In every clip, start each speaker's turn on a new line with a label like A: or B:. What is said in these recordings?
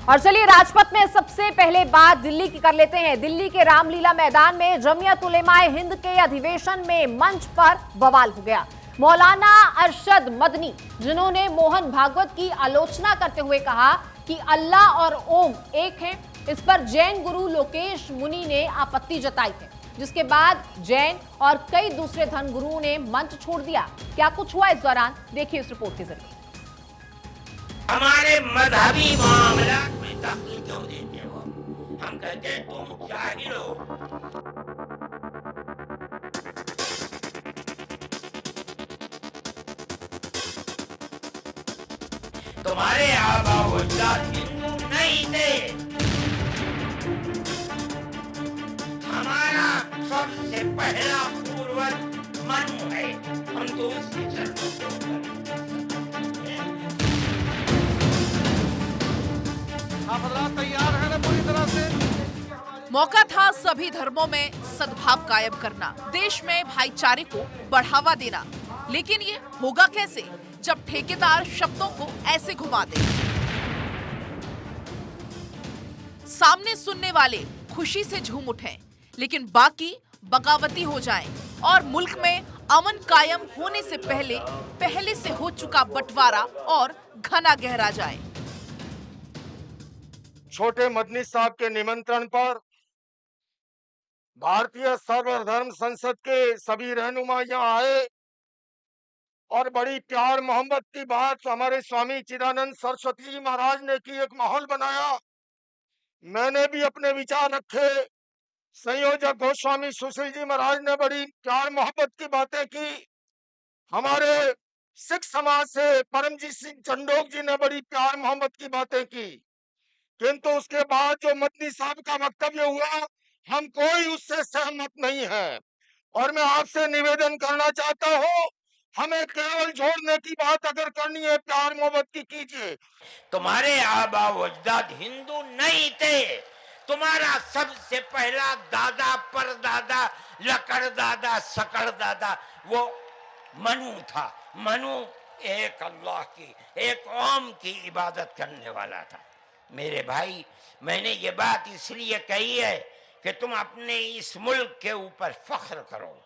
A: और चलिए राजपथ में सबसे पहले बात दिल्ली की कर लेते हैं। दिल्ली के रामलीला मैदान में जमीयत उलेमाए हिंद के अधिवेशन में मंच पर बवाल हो गया। मौलाना अरशद मदनी, जिन्होंने मोहन भागवत की आलोचना करते हुए कहा कि अल्लाह और ओम एक हैं, इस पर जैन गुरु लोकेश मुनि ने आपत्ति जताई है, जिसके बाद जैन और कई दूसरे धर्म गुरुओं ने मंच छोड़ दिया। क्या कुछ हुआ इस दौरान, देखिए इस रिपोर्ट के जरिए।
B: हमारे मजहबी मामला में दखल क्यों देते हो? हम कहते हैं तुम जाहिल हो। तुम्हारे आबा अजदाद हिंदू नहीं थे। हमारा सबसे पहला पूर्वज मनु है। हम तो उसके चरणों के ऊपर
C: तैयार है ना पूरी तरह से।
D: मौका था सभी धर्मों में सद्भाव कायम करना, देश में भाईचारे को बढ़ावा देना, लेकिन ये होगा कैसे जब ठेकेदार शब्दों को ऐसे घुमा दे। सामने सुनने वाले खुशी से झूम उठें, लेकिन बाकी बगावती हो जाएं और मुल्क में अमन कायम होने से पहले से हो चुका बंटवारा और घना गहरा जाए।
C: छोटे मदनी साहब के निमंत्रण पर भारतीय सर्वधर्म संसद के सभी रहनुमा यहाँ आए और बड़ी प्यार मोहब्बत की बात हमारे स्वामी चिदानंद सरस्वती जी महाराज ने की, एक माहौल बनाया। मैंने भी अपने विचार रखे। संयोजक गोस्वामी सुशील जी महाराज ने बड़ी प्यार मोहब्बत की बातें की। हमारे सिख समाज से परमजीत सिंह चंडोक जी ने बड़ी प्यार मोहब्बत की बातें की, किंतु उसके बाद जो मदनी साहब का वक्तव्य हुआ, हम कोई उससे सहमत नहीं है। और मैं आपसे निवेदन करना चाहता हूँ, हमें केवल जोड़ने की बात अगर करनी है, प्यार मोहब्बत की कीजिए।
B: तुम्हारे आबा अजदाद हिंदू नहीं थे। तुम्हारा सबसे पहला दादा, परदादा, लकड़ दादा, सकड़ दादा वो मनु था। मनु एक अल्लाह की, एक ओम की इबादत करने वाला था। मेरे भाई, मैंने ये बात इसलिए कही है कि तुम अपने इस मुल्क के ऊपर फख्र करो।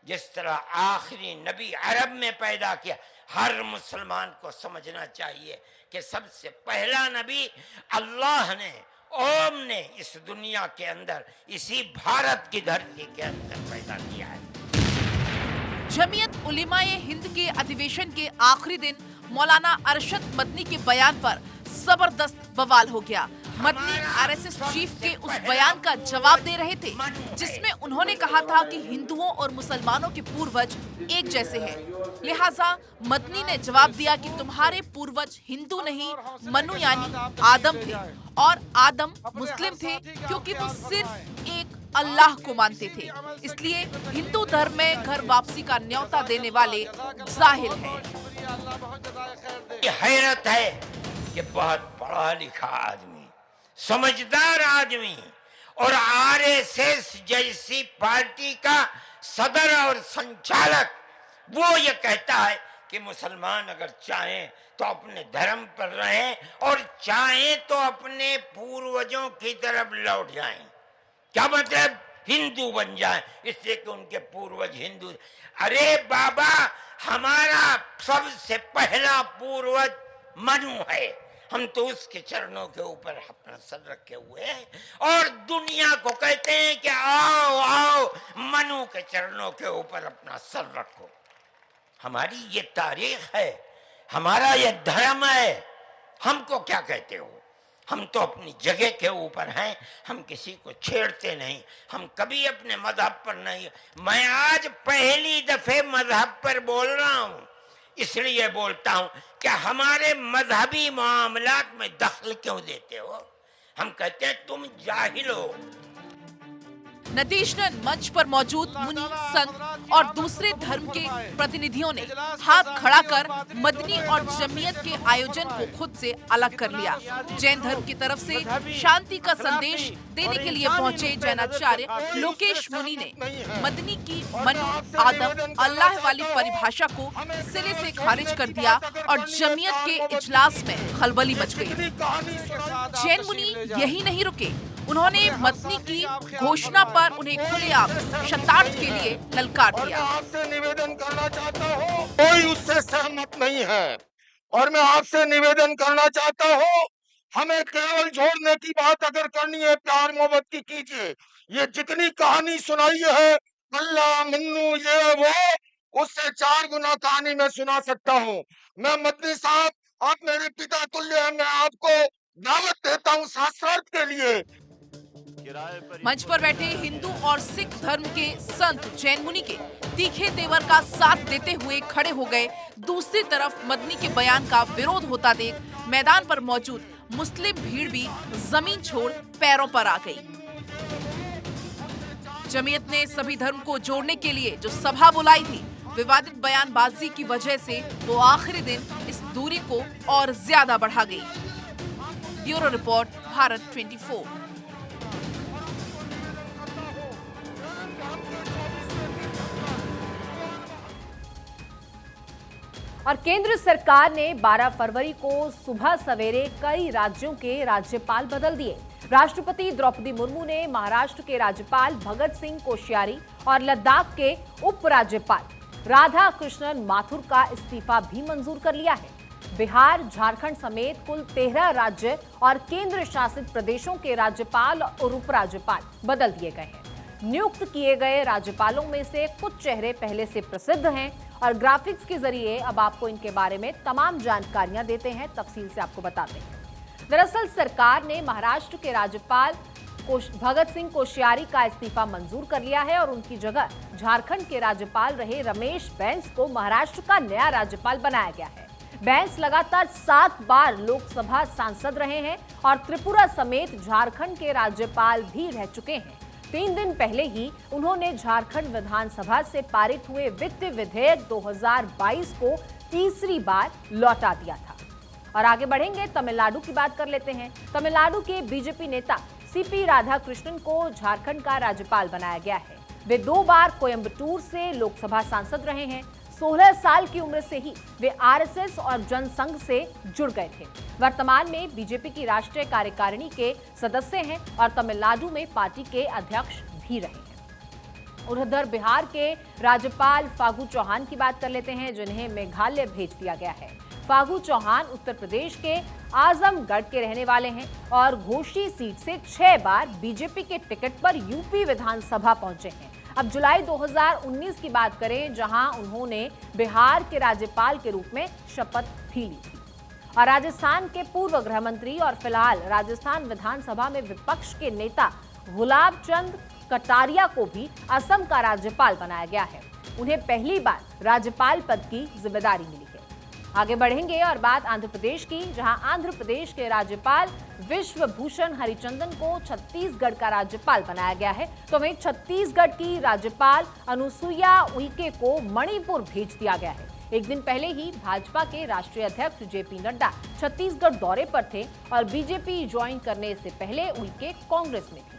B: जिस तरह आखिरी नबी अरब में पैदा किया, हर मुसलमान को समझना चाहिए कि सबसे पहला नबी अल्लाह ने, ओम ने इस दुनिया के अंदर, इसी भारत की धरती के अंदर पैदा किया है।
D: जमीयत उलेमाए हिंद के अधिवेशन के आखिरी दिन मौलाना अरशद मदनी के बयान पर जबरदस्त बवाल हो गया। मदनी आरएसएस चीफ के उस बयान का जवाब दे रहे थे, जिसमें उन्होंने कहा था कि हिंदुओं और मुसलमानों के पूर्वज एक जैसे हैं। लिहाजा मदनी ने जवाब दिया कि तुम्हारे पूर्वज हिंदू नहीं, मनु यानी आदम थे, और आदम मुस्लिम थे क्योंकि वो सिर्फ एक अल्लाह को मानते थे। इसलिए हिंदू धर्म में घर वापसी का न्योता देने वाले जाहिल हैं।
B: हैरत है कि बहुत पढ़ा लिखा आदमी, समझदार आदमी और आरएसएस जैसी पार्टी का सदर और संचालक, वो ये कहता है कि मुसलमान अगर चाहें तो अपने धर्म पर रहें और चाहें तो अपने पूर्वजों की तरफ लौट जाएं। क्या मतलब? हिंदू बन जाएं, इसलिए कि उनके पूर्वज हिंदू। अरे बाबा, हमारा सबसे पहला पूर्वज मनु है। हम तो उसके चरणों के ऊपर अपना सर रखे हुए हैं और दुनिया को कहते हैं कि आओ आओ मनु के चरणों के ऊपर अपना सर रखो। हमारी ये तारीख है, हमारा ये धर्म है। हमको क्या कहते हो? हम तो अपनी जगह के ऊपर हैं, हम किसी को छेड़ते नहीं, हम कभी अपने मजहब पर नहीं। मैं आज पहली दफे मजहब पर बोल रहा हूं, इसलिए बोलता हूं कि हमारे मजहबी मामलात में दखल क्यों देते हो? हम कहते हैं तुम जाहिल हो।
D: नतीजतन मंच पर मौजूद मुनि, संत और दूसरे धर्म के प्रतिनिधियों ने हाथ खड़ा कर मदनी और जमीयत के आयोजन को खुद से अलग कर लिया। जैन धर्म की तरफ से शांति का संदेश देने के लिए पहुंचे जैनाचार्य लोकेश मुनि ने मदनी की मनु, आदम, अल्लाह वाली परिभाषा को सिरे से खारिज कर दिया और जमीयत के इजलास में खलबली मच गई। जैन मुनि यही नहीं रुके, उन्होंने मदनी की घोषणा पर उन्हें खुलेआम शतार्थ के लिए ललकार दिया।
C: आपसे निवेदन करना चाहता हूँ, कोई उससे सहमत नहीं है और मैं आपसे निवेदन करना चाहता हूँ, हमें केवल जोड़ने की बात अगर करनी है, प्यार मोहब्बत की कीजिए। ये जितनी कहानी सुनाई है अल्लाह मन्नू ये वो, उससे 4 गुना कहानी मैं सुना सकता हूँ। मैं मदनी साहब, आप मेरे पिता तुल्य हैं, मैं आपको दावत देता हूँ शास्त्रार्थ के लिए।
D: मंच पर बैठे हिंदू और सिख धर्म के संत जैन मुनि के तीखे तेवर का साथ देते हुए खड़े हो गए। दूसरी तरफ मदनी के बयान का विरोध होता देख मैदान पर मौजूद मुस्लिम भीड़ भी जमीन छोड़ पैरों पर आ गई। जमीयत ने सभी धर्म को जोड़ने के लिए जो सभा बुलाई थी, विवादित बयानबाजी की वजह से वो आखिरी दिन इस दूरी को और ज्यादा बढ़ा गई। Bureau report, Bharat 24।
A: और केंद्र सरकार ने 12 फरवरी को सुबह सवेरे कई राज्यों के राज्यपाल बदल दिए। राष्ट्रपति द्रौपदी मुर्मू ने महाराष्ट्र के राज्यपाल भगत सिंह कोश्यारी और लद्दाख के उपराज्यपाल राधा कृष्णन माथुर का इस्तीफा भी मंजूर कर लिया है। बिहार, झारखंड समेत कुल 13 राज्य और केंद्र शासित प्रदेशों के राज्यपाल और उपराज्यपाल बदल दिए गए हैं। नियुक्त किए गए राज्यपालों में से कुछ चेहरे पहले से प्रसिद्ध हैं और ग्राफिक्स के जरिए अब आपको इनके बारे में तमाम जानकारियां देते हैं, तफसील से आपको बताते हैं। दरअसल सरकार ने महाराष्ट्र के राज्यपाल भगत सिंह कोश्यारी का इस्तीफा मंजूर कर लिया है और उनकी जगह झारखंड के राज्यपाल रहे रमेश बैस को महाराष्ट्र का नया राज्यपाल बनाया गया है। बैस लगातार 7 बार लोकसभा सांसद रहे हैं और त्रिपुरा समेत झारखंड के राज्यपाल भी रह चुके हैं। 3 दिन पहले ही उन्होंने झारखंड विधानसभा से पारित हुए वित्त विधेयक 2022 को तीसरी बार लौटा दिया था। और आगे बढ़ेंगे, तमिलनाडु की बात कर लेते हैं। तमिलनाडु के बीजेपी नेता सीपी राधाकृष्णन को झारखंड का राज्यपाल बनाया गया है। वे 2 बार कोयंबटूर से लोकसभा सांसद रहे हैं। 16 साल की उम्र से ही वे आरएसएस और जनसंघ से जुड़ गए थे। वर्तमान में बीजेपी की राष्ट्रीय कार्यकारिणी के सदस्य हैं और तमिलनाडु में पार्टी के अध्यक्ष भी रहे हैं। उधर बिहार के राज्यपाल फागू चौहान की बात कर लेते हैं, जिन्हें मेघालय भेज दिया गया है। फागू चौहान उत्तर प्रदेश के आजमगढ़ के रहने वाले हैं और घोसी सीट से 6 बार बीजेपी के टिकट पर यूपी विधानसभा पहुंचे हैं। अब जुलाई 2019 की बात करें, जहां उन्होंने बिहार के राज्यपाल के रूप में शपथ भी ली थी। और राजस्थान के पूर्व गृह मंत्री और फिलहाल राजस्थान विधानसभा में विपक्ष के नेता गुलाब चंद कटारिया को भी असम का राज्यपाल बनाया गया है। उन्हें पहली बार राज्यपाल पद की जिम्मेदारी मिली है। आगे बढ़ेंगे और बात आंध्र प्रदेश की, जहां आंध्र प्रदेश के राज्यपाल विश्वभूषण हरिचंदन को छत्तीसगढ़ का राज्यपाल बनाया गया है। तो वहीं छत्तीसगढ़ की राज्यपाल अनुसुईया उइके को मणिपुर भेज दिया गया है। एक दिन पहले ही भाजपा के राष्ट्रीय अध्यक्ष जेपी नड्डा छत्तीसगढ़ दौरे पर थे और बीजेपी ज्वाइन करने से पहले उइके कांग्रेस में थे।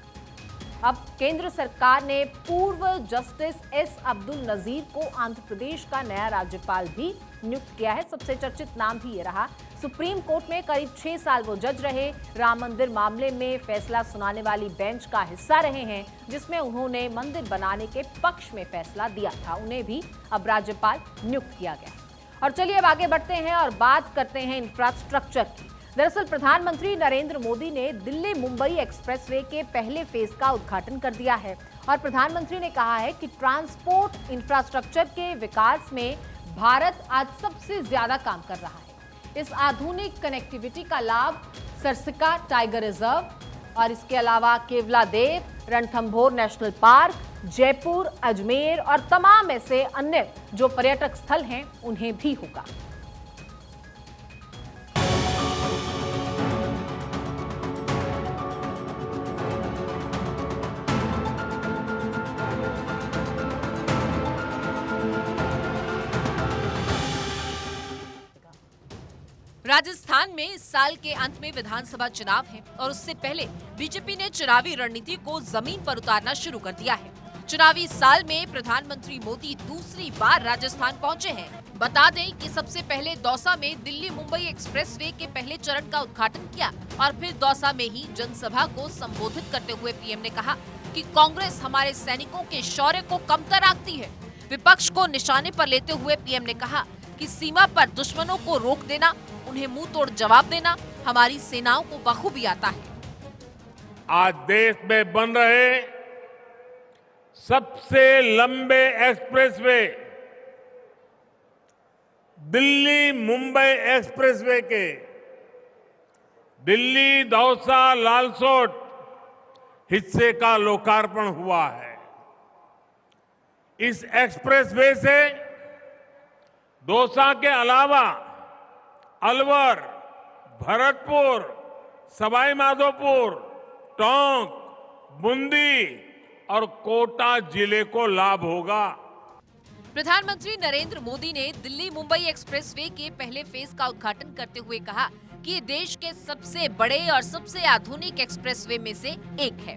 A: अब केंद्र सरकार ने पूर्व जस्टिस एस अब्दुल नजीर को आंध्र प्रदेश का नया राज्यपाल भी नियुक्त किया है। सबसे चर्चित नाम भी ये रहा। सुप्रीम कोर्ट में करीब 6 साल वो जज रहे। राम मंदिर मामले में फैसला सुनाने वाली बेंच का हिस्सा रहे हैं, जिसमें उन्होंने मंदिर बनाने के पक्ष में फैसला दिया था। उन्हें भी अब राज्यपाल नियुक्त किया गया है। और चलिए अब आगे बढ़ते हैं और बात करते हैं इंफ्रास्ट्रक्चर की। दरअसल प्रधानमंत्री नरेंद्र मोदी ने दिल्ली मुंबई एक्सप्रेसवे के पहले फेज का उद्घाटन कर दिया है और प्रधानमंत्री ने कहा है कि ट्रांसपोर्ट इंफ्रास्ट्रक्चर के विकास में भारत आज सबसे ज्यादा काम कर रहा है। इस आधुनिक कनेक्टिविटी का लाभ सरसिका टाइगर रिजर्व और इसके अलावा केवलादेव, रणथंभौर नेशनल पार्क, जयपुर, अजमेर और तमाम ऐसे अन्य जो पर्यटक स्थल हैं उन्हें भी होगा। राजस्थान में इस साल के अंत में विधानसभा चुनाव है और उससे पहले बीजेपी ने चुनावी रणनीति को जमीन पर उतारना शुरू कर दिया है। चुनावी साल में प्रधानमंत्री मोदी दूसरी बार राजस्थान पहुंचे हैं। बता दें कि सबसे पहले दौसा में दिल्ली मुंबई एक्सप्रेसवे के पहले चरण का उद्घाटन किया और फिर दौसा में ही जनसभा को संबोधित करते हुए पीएम ने कहा कि कांग्रेस हमारे सैनिकों के शौर्य को कमतर आंकती है। विपक्ष को निशाने पर लेते हुए पीएम ने कहा कि सीमा पर दुश्मनों को रोक देना, उन्हें मुंह तोड़ जवाब देना हमारी सेनाओं को बखूबी आता है।
E: आज देश में बन रहे सबसे लंबे एक्सप्रेसवे दिल्ली मुंबई एक्सप्रेसवे के दिल्ली दौसा लालसोट हिस्से का लोकार्पण हुआ है। इस एक्सप्रेसवे से दौसा के अलावा अलवर, भरतपुर, सवाई माधोपुर, टोंक, बूंदी और कोटा जिले को लाभ होगा।
A: प्रधानमंत्री नरेंद्र मोदी ने दिल्ली मुंबई एक्सप्रेसवे के पहले फेज का उद्घाटन करते हुए कहा कि ये देश के सबसे बड़े और सबसे आधुनिक एक्सप्रेसवे में से एक है।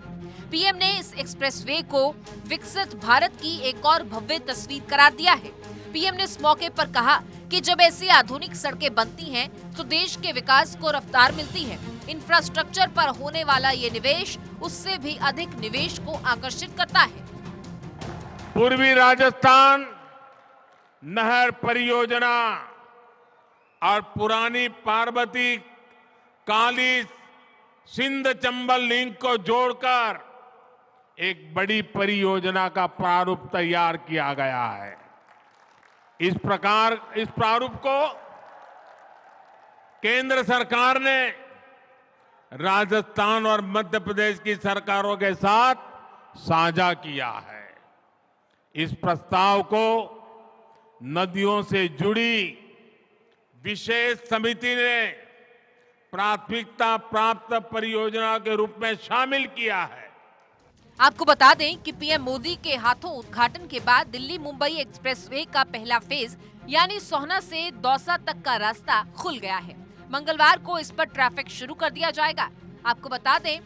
A: पीएम ने इस एक्सप्रेसवे को विकसित भारत की एक और भव्य तस्वीर करार दिया है। पीएम ने इस मौके पर कहा कि जब ऐसी आधुनिक सड़कें बनती हैं तो देश के विकास को रफ्तार मिलती है। इंफ्रास्ट्रक्चर पर होने वाला ये निवेश उससे भी अधिक निवेश को आकर्षित करता है।
E: पूर्वी राजस्थान नहर परियोजना और पुरानी पार्वती काली सिंध चंबल लिंक को जोड़कर एक बड़ी परियोजना का प्रारूप तैयार किया गया है। इस प्रारूप को केंद्र सरकार ने राजस्थान और मध्य प्रदेश की सरकारों के साथ साझा किया है। इस प्रस्ताव को नदियों से जुड़ी विशेष समिति ने प्राथमिकता प्राप्त परियोजना के रूप में शामिल किया है।
A: आपको बता दें कि पीएम मोदी के हाथों उद्घाटन के बाद दिल्ली मुंबई एक्सप्रेसवे का पहला फेज यानी सोहना से दौसा तक का रास्ता खुल गया है। मंगलवार को इस पर ट्रैफिक शुरू कर दिया जाएगा। आपको बता दें,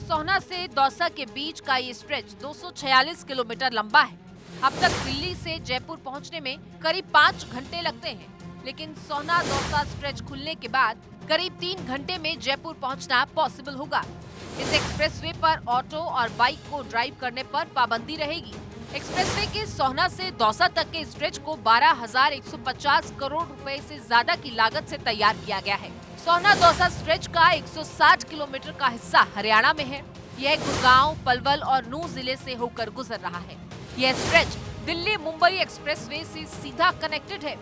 A: सोहना से दौसा के बीच का ये स्ट्रेच 246 किलोमीटर लंबा है। अब तक दिल्ली से जयपुर पहुंचने में करीब 5 घंटे लगते हैं, लेकिन सोहना दौसा स्ट्रेच खुलने के बाद करीब 3 घंटे में जयपुर पहुंचना पॉसिबल होगा। इस एक्सप्रेसवे पर ऑटो और बाइक को ड्राइव करने पर पाबंदी रहेगी। एक्सप्रेसवे के सोहना से दौसा तक के स्ट्रेच को 12,150 करोड़ रुपए से ज्यादा की लागत से तैयार किया गया है। सोहना दौसा स्ट्रेच का 160 किलोमीटर का हिस्सा हरियाणा में है। यह गुड़गांव, पलवल और नूंह जिले से होकर गुजर रहा है। यह स्ट्रेच दिल्ली मुंबई एक्सप्रेसवे से सीधा कनेक्टेड है।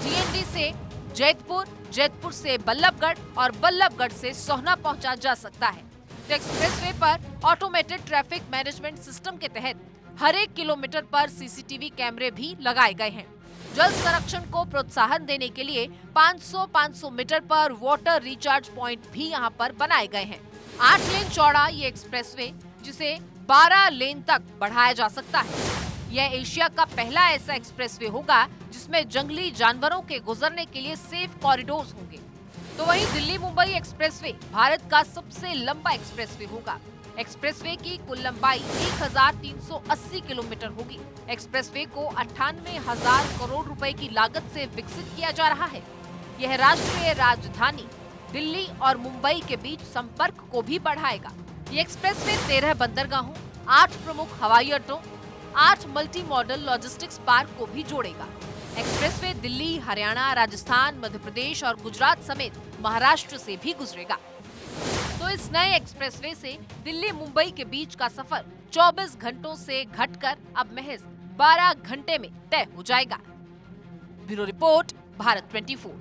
A: जीएनडी से जैतपुर, जैतपुर से बल्लभगढ़ और बल्लभगढ़ से सोहना पहुंचा जा सकता है। तो एक्सप्रेसवे पर ऑटोमेटेड ट्रैफिक मैनेजमेंट सिस्टम के तहत हर एक किलोमीटर पर सीसीटीवी कैमरे भी लगाए गए हैं। जल संरक्षण को प्रोत्साहन देने के लिए 500 मीटर पर वाटर रिचार्ज पॉइंट भी यहां पर बनाए गए हैं। 8 लेन चौड़ा ये एक्सप्रेसवे, जिसे 12 लेन तक बढ़ाया जा सकता है। यह एशिया का पहला ऐसा एक्सप्रेसवे होगा जिसमें जंगली जानवरों के गुजरने के लिए सेफ कॉरिडोर्स होंगे। तो वहीं दिल्ली मुंबई एक्सप्रेसवे भारत का सबसे लंबा एक्सप्रेसवे होगा। एक्सप्रेसवे की कुल लंबाई 1380 किलोमीटर होगी। एक्सप्रेसवे को 98,000 करोड़ रुपए की लागत से विकसित किया जा रहा है। यह राष्ट्रीय राजधानी दिल्ली और मुंबई के बीच संपर्क को भी बढ़ाएगा। ये एक्सप्रेसवे 13 बंदरगाहों, 8 प्रमुख हवाई अड्डों, 8 मल्टी मॉडल लॉजिस्टिक्स पार्क को भी जोड़ेगा। एक्सप्रेसवे दिल्ली, हरियाणा, राजस्थान, मध्य प्रदेश और गुजरात समेत महाराष्ट्र से भी गुजरेगा। तो इस नए एक्सप्रेसवे से दिल्ली मुंबई के बीच का सफर 24 घंटों से घटकर अब महज 12 घंटे में तय हो जाएगा। Bureau report, Bharat 24।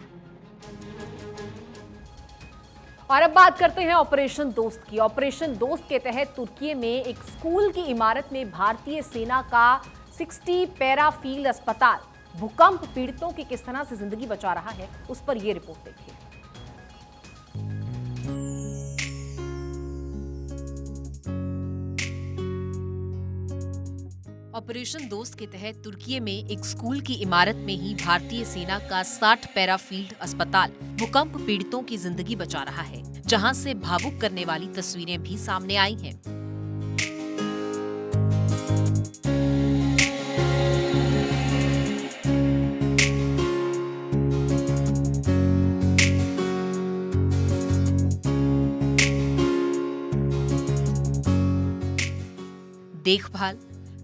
A: और अब बात करते हैं ऑपरेशन दोस्त की। ऑपरेशन दोस्त के तहत तुर्की में एक स्कूल की इमारत में भारतीय सेना का 60 पैरा फील्ड अस्पताल भूकंप पीड़ितों की किस तरह से जिंदगी बचा रहा है, उस पर यह रिपोर्ट देखिए।
F: ऑपरेशन दोस्त के तहत तुर्की में एक स्कूल की इमारत में ही भारतीय सेना का 60 पैरा फील्ड अस्पताल भूकंप पीड़ितों की जिंदगी बचा रहा है, जहां से भावुक करने वाली तस्वीरें भी सामने आई हैं। देखभाल,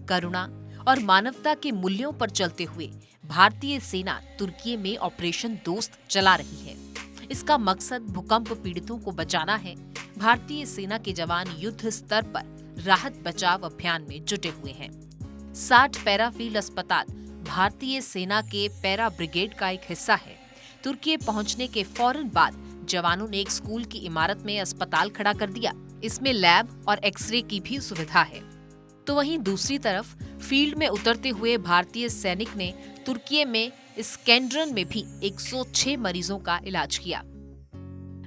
F: करुणा और मानवता के मूल्यों पर चलते हुए भारतीय सेना तुर्की में ऑपरेशन दोस्त चला रही है। इसका मकसद भूकंप पीड़ितों को बचाना है। भारतीय सेना के जवान युद्ध स्तर पर राहत बचाव अभियान में जुटे हुए हैं। 60 पैरा फील्ड अस्पताल भारतीय सेना के पैरा ब्रिगेड का एक हिस्सा है। तुर्की पहुंचने के फौरन बाद जवानों ने एक स्कूल की इमारत में अस्पताल खड़ा कर दिया। इसमें लैब और एक्सरे की भी सुविधा है। तो वहीं दूसरी तरफ फील्ड में उतरते हुए भारतीय सैनिक ने तुर्की में इस्केंड्रन में भी 106 मरीजों का इलाज किया।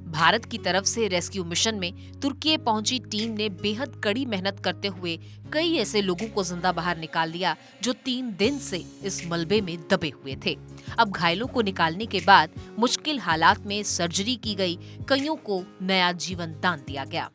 F: भारत की तरफ से रेस्क्यू मिशन में तुर्की पहुंची टीम ने बेहद कड़ी मेहनत करते हुए कई ऐसे लोगों को जिंदा बाहर निकाल लिया जो 3 दिन से इस मलबे में दबे हुए थे। अब घायलों को निकालने के बाद मुश्किल हालात में सर्जरी की गई, कईयों को नया जीवन दान दिया गया।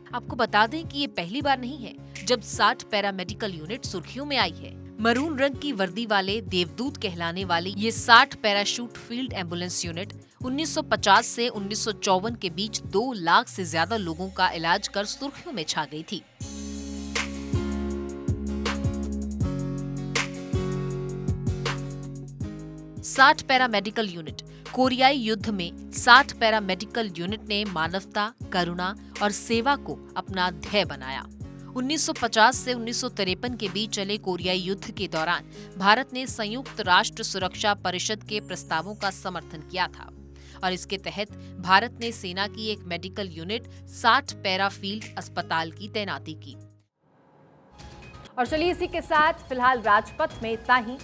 F: आपको बता दें कि ये पहली बार नहीं है जब 60 पैरामेडिकल यूनिट सुर्खियों में आई है। मरून रंग की वर्दी वाले देवदूत कहलाने वाली ये 60 पैराशूट फील्ड एम्बुलेंस यूनिट 1950 से 1954 के बीच 2 लाख से ज्यादा लोगों का इलाज कर सुर्खियों में छा गई थी। साठ पैरामेडिकल यूनिट कोरियाई युद्ध में 60 पैरामेडिकल यूनिट ने मानवता, करुणा और सेवा को अपना ध्येय बनाया। 1950 से 1953 के बीच चले कोरियाई युद्ध के दौरान भारत ने संयुक्त राष्ट्र सुरक्षा परिषद के प्रस्तावों का समर्थन किया था और इसके तहत भारत ने सेना की एक मेडिकल यूनिट 60 पैरा फील्ड अस्पताल की तैनाती की।
A: और चलिए इसी के साथ फिलहाल राजपथ में इतना ही।